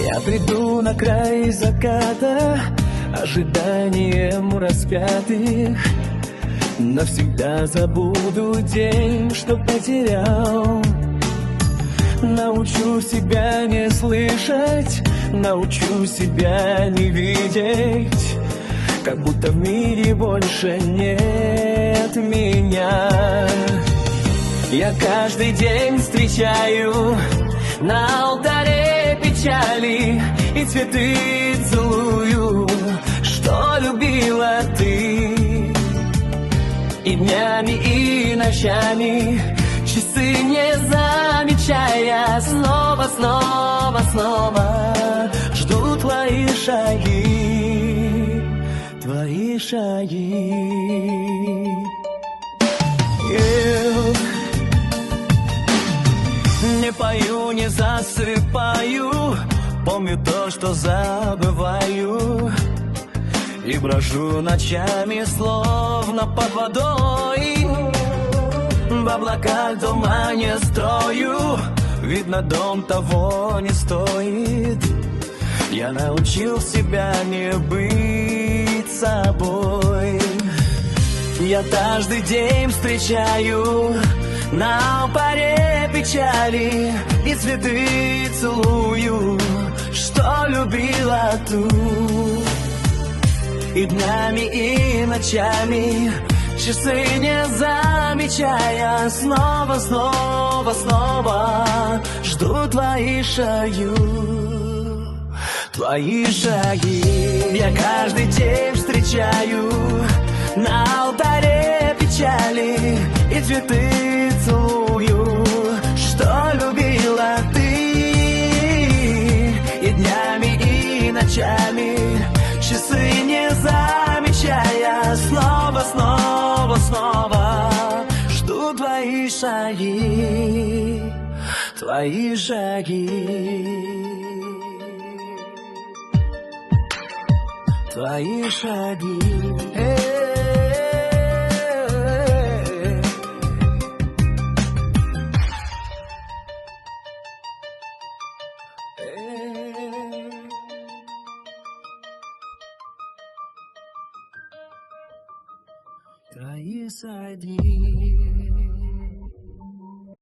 Я приду на край заката ожиданием распятых. Навсегда забуду день, что потерял. Научу себя не слышать, научу себя не видеть, как будто в мире больше нет меня. Я каждый день встречаю на алтаре печали и цветы целую, что любила ты. И днями, и ночами, часы не замечая, снова, снова, снова жду твои шаги, твои шаги. Не пою, не засыпаю, помню то, что забываю, и брожу ночами, словно под водой. В облаках дома не строю, видно, дом того не стоит. Я научил себя не быть собой. Я каждый день встречаю на алтаре печали и цветы целую, что любила ту. И днями, и ночами, часы не замечая, снова, снова, снова жду твои шаги, твои шаги. Я каждый день встречаю на алтаре печали и цветы целую, что любила ты. И днями, и ночами, часы не замечая, снова, снова, снова жду твои шаги, твои шаги, твои шаги. Твои шаги.